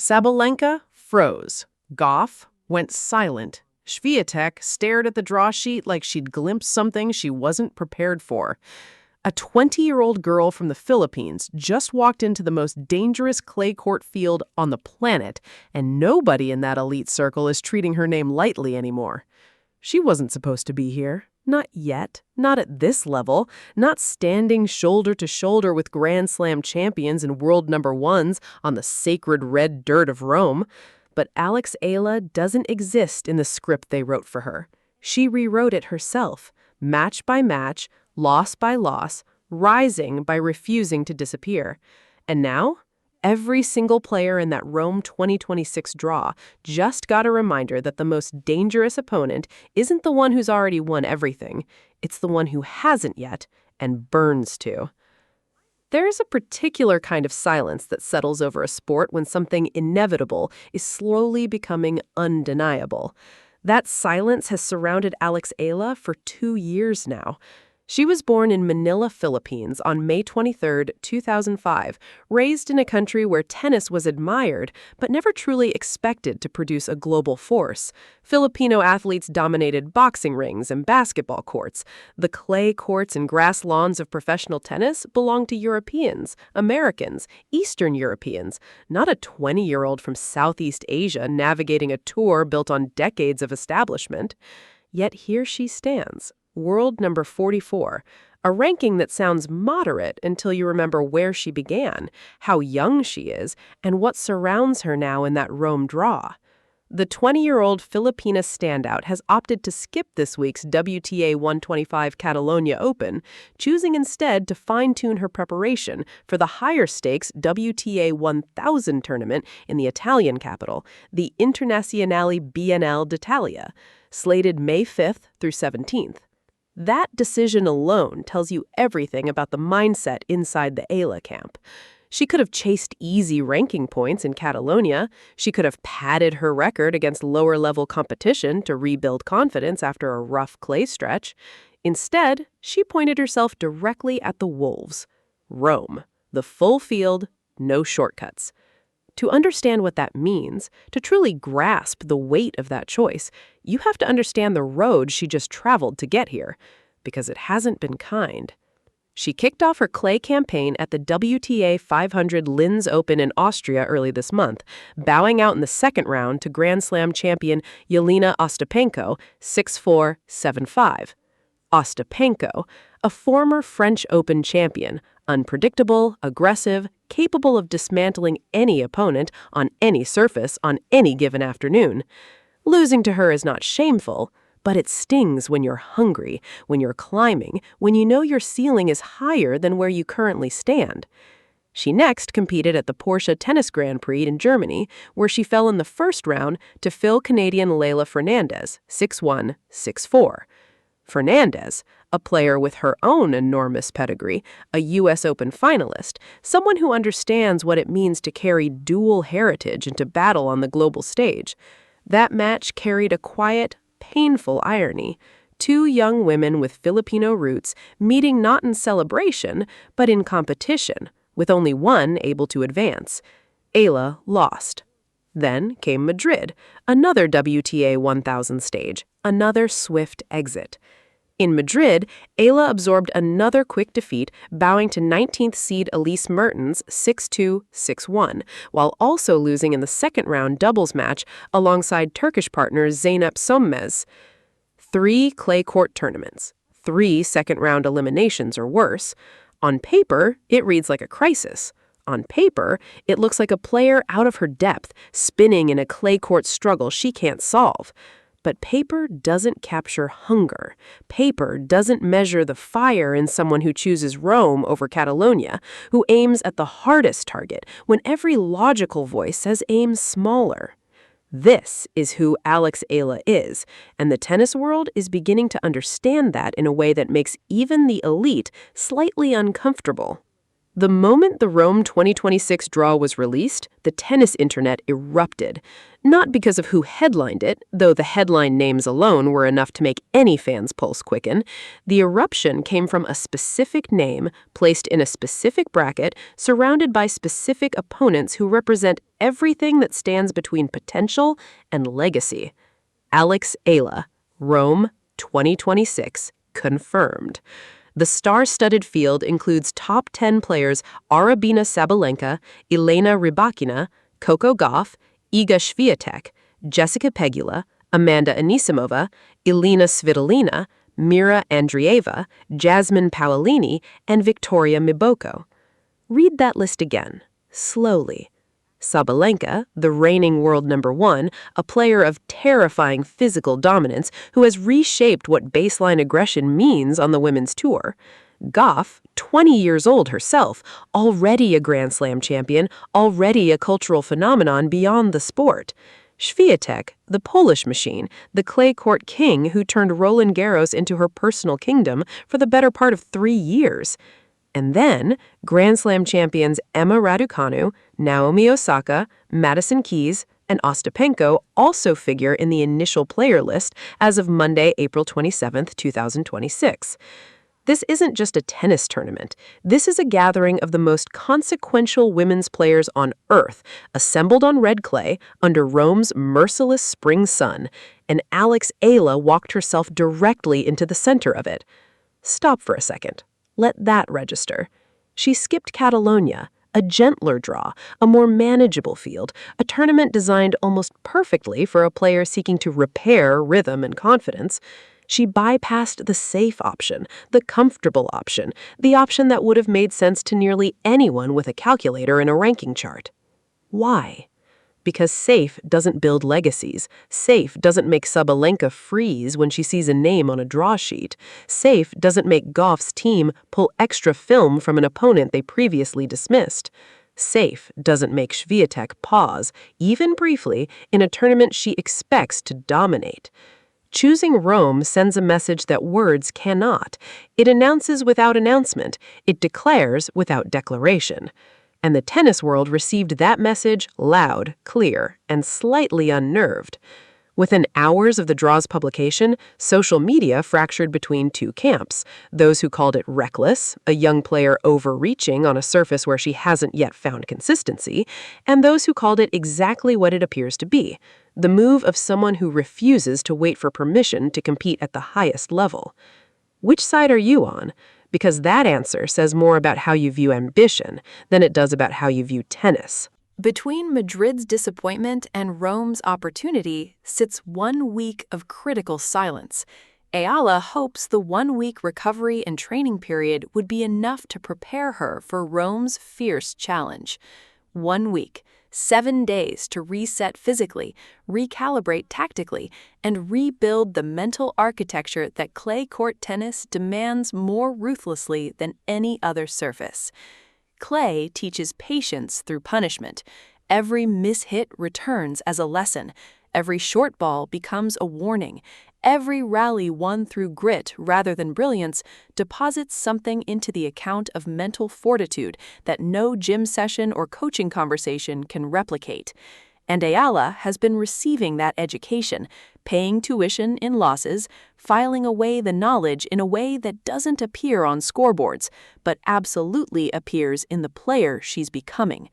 Sabalenka froze. Gauff went silent. Swiatek stared at the draw sheet like she'd glimpsed something she wasn't prepared for. A 20-year-old girl from the Philippines just walked into the most dangerous clay court field on the planet, and nobody in that elite circle is treating her name lightly anymore. She wasn't supposed to be here. Not yet. Not at this level. Not standing shoulder to shoulder with Grand Slam champions and world number ones on the sacred red dirt of Rome. But Eala doesn't exist in the script they wrote for her. She rewrote it herself, match by match, loss by loss, rising by refusing to disappear. And now, every single player in that Rome 2026 draw just got a reminder that the most dangerous opponent isn't the one who's already won everything. It's the one who hasn't yet and burns to. There's a particular kind of silence that settles over a sport when something inevitable is slowly becoming undeniable. That silence has surrounded Eala for 2 years now. She was born in Manila, Philippines on May 23, 2005, raised in a country where tennis was admired but never truly expected to produce a global force. Filipino athletes dominated boxing rings and basketball courts. The clay courts and grass lawns of professional tennis belonged to Europeans, Americans, Eastern Europeans, not a 20-year-old from Southeast Asia navigating a tour built on decades of establishment. Yet here she stands. World number 44, a ranking that sounds moderate until you remember where she began, how young she is, and what surrounds her now in that Rome draw. The 20-year-old Filipina standout has opted to skip this week's WTA 125 Catalonia Open, choosing instead to fine-tune her preparation for the higher-stakes WTA 1000 tournament in the Italian capital, the Internazionale BNL d'Italia, slated May 5th through 17th. That decision alone tells you everything about the mindset inside the Eala camp. She could have chased easy ranking points in Catalonia. She could have padded her record against lower-level competition to rebuild confidence after a rough clay stretch. Instead, she pointed herself directly at the wolves. Rome. The full field, no shortcuts. To understand what that means, to truly grasp the weight of that choice, you have to understand the road she just traveled to get here, because it hasn't been kind. She kicked off her clay campaign at the WTA 500 Linz Open in Austria early this month, bowing out in the second round to Grand Slam champion Jelena Ostapenko 6-4, 7-5. Ostapenko, a former French Open champion, unpredictable, aggressive, capable of dismantling any opponent on any surface on any given afternoon. Losing to her is not shameful, but it stings when you're hungry, when you're climbing, when you know your ceiling is higher than where you currently stand. She next competed at the Porsche Tennis Grand Prix in Germany, where she fell in the first round to Canadian Leylah Fernandez, 6-1, 6-4. Fernandez, a player with her own enormous pedigree, a U.S. Open finalist, someone who understands what it means to carry dual heritage into battle on the global stage. That match carried a quiet, painful irony. Two young women with Filipino roots meeting not in celebration, but in competition, with only one able to advance. Eala lost. Then came Madrid, another WTA 1000 stage, another swift exit. In Madrid, Eala absorbed another quick defeat, bowing to 19th seed Elise Mertens 6-2, 6-1, while also losing in the second round doubles match alongside Turkish partner Zeynep Sönmez. 3 clay court tournaments, 3 second-round eliminations or worse. On paper, it reads like a crisis. On paper, it looks like a player out of her depth, spinning in a clay court struggle she can't solve. But paper doesn't capture hunger. Paper doesn't measure the fire in someone who chooses Rome over Catalonia, who aims at the hardest target when every logical voice says aim smaller. This is who Eala is, and the tennis world is beginning to understand that in a way that makes even the elite slightly uncomfortable. The moment the Rome 2026 draw was released, the tennis internet erupted. Not because of who headlined it, though the headline names alone were enough to make any fan's pulse quicken. The eruption came from a specific name placed in a specific bracket surrounded by specific opponents who represent everything that stands between potential and legacy. Alex Eala, Rome 2026, confirmed. The star-studded field includes top 10 players Arabina Sabalenka, Elena Rybakina, Coco Gauff, Iga Swiatek, Jessica Pegula, Amanda Anisimova, Elena Svitolina, Mira Andreeva, Jasmine Paolini, and Victoria Mboko. Read that list again, slowly. Sabalenka, the reigning world number 1, a player of terrifying physical dominance who has reshaped what baseline aggression means on the women's tour. Gauff, 20 years old herself, already a Grand Slam champion, already a cultural phenomenon beyond the sport. Swiatek, the Polish machine, the clay court king who turned Roland Garros into her personal kingdom for the better part of 3 years. And then, Grand Slam champions Emma Raducanu, Naomi Osaka, Madison Keys, and Ostapenko also figure in the initial player list as of Monday, April 27, 2026. This isn't just a tennis tournament. This is a gathering of the most consequential women's players on Earth, assembled on red clay under Rome's merciless spring sun, and Alex Eala walked herself directly into the center of it. Stop for a second. Let that register. She skipped Catalonia, a gentler draw, a more manageable field, a tournament designed almost perfectly for a player seeking to repair rhythm and confidence. She bypassed the safe option, the comfortable option, the option that would have made sense to nearly anyone with a calculator and a ranking chart. Why? Because safe doesn't build legacies. Safe doesn't make Sabalenka freeze when she sees a name on a draw sheet. Safe doesn't make Gauff's team pull extra film from an opponent they previously dismissed. Safe doesn't make Swiatek pause, even briefly, in a tournament she expects to dominate. Choosing Rome sends a message that words cannot. It announces without announcement. It declares without declaration. And the tennis world received that message loud, clear, and slightly unnerved. Within hours of the draw's publication, social media fractured between two camps. Those who called it reckless, a young player overreaching on a surface where she hasn't yet found consistency, and those who called it exactly what it appears to be, the move of someone who refuses to wait for permission to compete at the highest level. Which side are you on? Because that answer says more about how you view ambition than it does about how you view tennis. Between Madrid's disappointment and Rome's opportunity sits 1 week of critical silence. Eala hopes the 1-week recovery and training period would be enough to prepare her for Rome's fierce challenge. 1 week, 7 days to reset physically, recalibrate tactically, and rebuild the mental architecture that clay court tennis demands more ruthlessly than any other surface. Clay teaches patience through punishment. Every mishit returns as a lesson. Every short ball becomes a warning. Every rally won through grit rather than brilliance deposits something into the account of mental fortitude that no gym session or coaching conversation can replicate. And Eala has been receiving that education, paying tuition in losses, filing away the knowledge in a way that doesn't appear on scoreboards, but absolutely appears in the player she's becoming.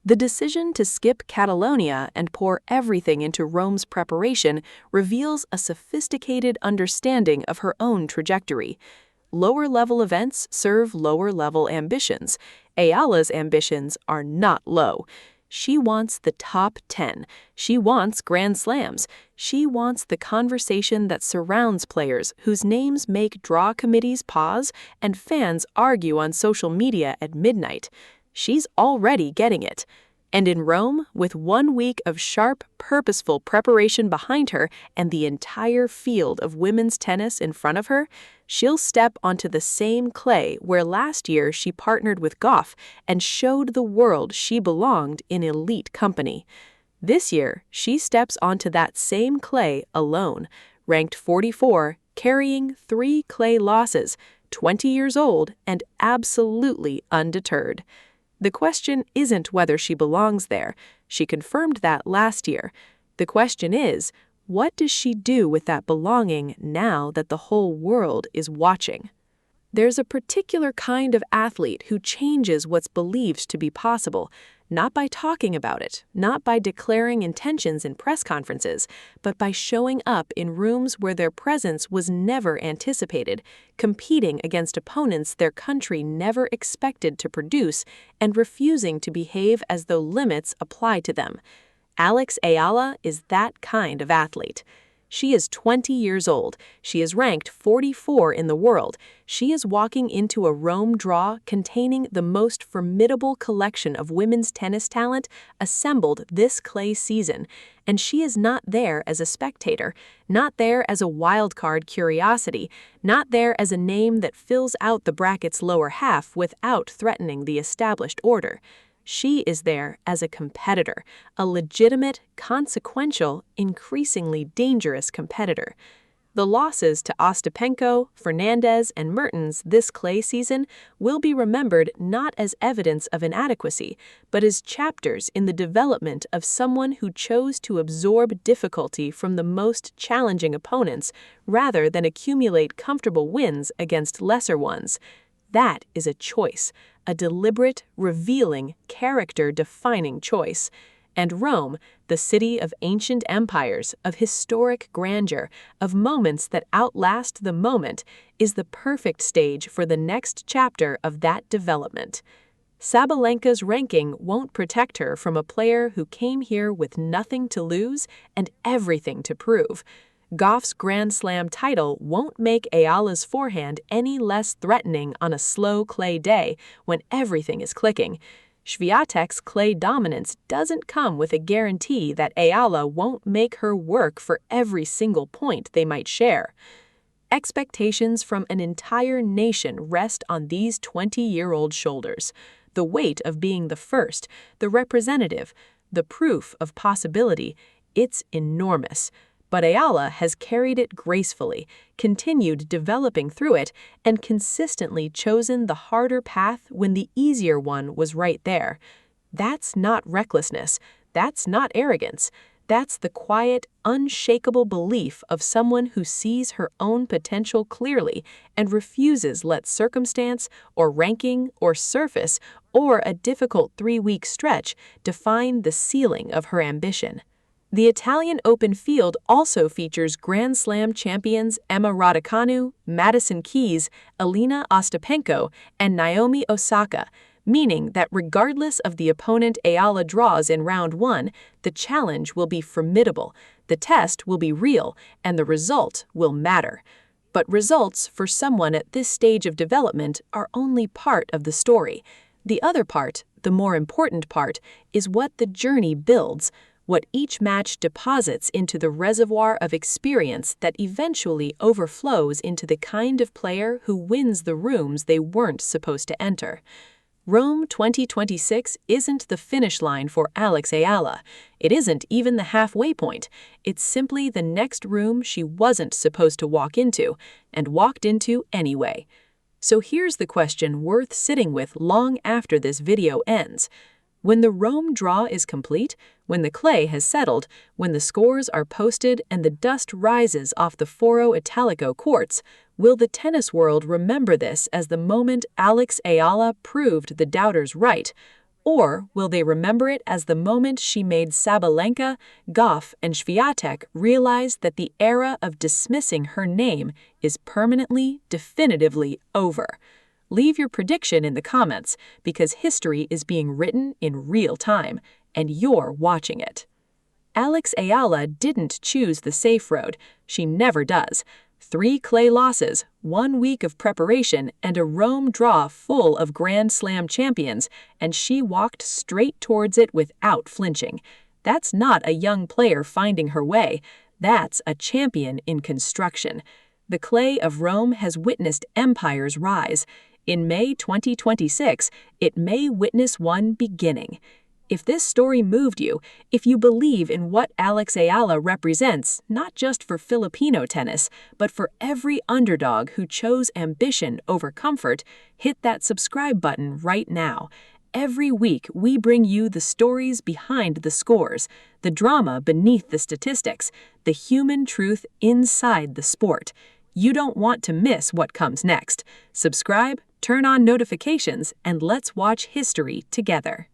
The decision to skip Catalonia and pour everything into Rome's preparation reveals a sophisticated understanding of her own trajectory. Lower-level events serve lower-level ambitions. Eala's ambitions are not low. She wants the top 10. She wants Grand Slams. She wants the conversation that surrounds players whose names make draw committees pause and fans argue on social media at midnight. She's already getting it. And in Rome, with 1 week of sharp, purposeful preparation behind her and the entire field of women's tennis in front of her, she'll step onto the same clay where last year she partnered with Gauff and showed the world she belonged in elite company. This year, she steps onto that same clay alone, ranked 44, carrying 3 clay losses, 20 years old, and absolutely undeterred. The question isn't whether she belongs there. She confirmed that last year. The question is, what does she do with that belonging now that the whole world is watching? There's a particular kind of athlete who changes what's believed to be possible, not by talking about it, not by declaring intentions in press conferences, but by showing up in rooms where their presence was never anticipated, competing against opponents their country never expected to produce, and refusing to behave as though limits apply to them. Alex Eala is that kind of athlete. She is 20 years old. She is ranked 44 in the world. She is walking into a Rome draw containing the most formidable collection of women's tennis talent assembled this clay season. And she is not there as a spectator, not there as a wildcard curiosity, not there as a name that fills out the bracket's lower half without threatening the established order. She is there as a competitor, a legitimate, consequential, increasingly dangerous competitor. The losses to Ostapenko, Fernandez, and Mertens this clay season will be remembered not as evidence of inadequacy, but as chapters in the development of someone who chose to absorb difficulty from the most challenging opponents rather than accumulate comfortable wins against lesser ones. That is a choice, a deliberate, revealing, character-defining choice. And Rome, the city of ancient empires, of historic grandeur, of moments that outlast the moment, is the perfect stage for the next chapter of that development. Sabalenka's ranking won't protect her from a player who came here with nothing to lose and everything to prove. Gauff's Grand Slam title won't make Eala's forehand any less threatening on a slow clay day when everything is clicking. Swiatek's clay dominance doesn't come with a guarantee that Eala won't make her work for every single point they might share. Expectations from an entire nation rest on these 20-year-old shoulders. The weight of being the first, the representative, the proof of possibility, it's enormous. But Eala has carried it gracefully, continued developing through it, and consistently chosen the harder path when the easier one was right there. That's not recklessness. That's not arrogance. That's the quiet, unshakable belief of someone who sees her own potential clearly and refuses let circumstance or ranking or surface or a difficult 3-week stretch define the ceiling of her ambition. The Italian Open field also features Grand Slam champions Emma Raducanu, Madison Keys, Elena Ostapenko, and Naomi Osaka, meaning that regardless of the opponent Eala draws in round 1, the challenge will be formidable, the test will be real, and the result will matter. But results for someone at this stage of development are only part of the story. The other part, the more important part, is what the journey builds, what each match deposits into the reservoir of experience that eventually overflows into the kind of player who wins the rooms they weren't supposed to enter. Rome 2026 isn't the finish line for Alex Eala. It isn't even the halfway point. It's simply the next room she wasn't supposed to walk into, and walked into anyway. So here's the question worth sitting with long after this video ends. When the Rome draw is complete, when the clay has settled, when the scores are posted and the dust rises off the Foro Italico courts, will the tennis world remember this as the moment Alex Eala proved the doubters right? Or will they remember it as the moment she made Sabalenka, Gauff, and Swiatek realize that the era of dismissing her name is permanently, definitively over? Leave your prediction in the comments, because history is being written in real time, and you're watching it. Alex Eala didn't choose the safe road. She never does. 3 clay losses, 1 week of preparation, and a Rome draw full of Grand Slam champions, and she walked straight towards it without flinching. That's not a young player finding her way. That's a champion in construction. The clay of Rome has witnessed empires rise. In May 2026, it may witness one beginning. If this story moved you, if you believe in what Alex Eala represents, not just for Filipino tennis, but for every underdog who chose ambition over comfort, hit that subscribe button right now. Every week, we bring you the stories behind the scores, the drama beneath the statistics, the human truth inside the sport. You don't want to miss what comes next. Subscribe, turn on notifications, and let's watch history together.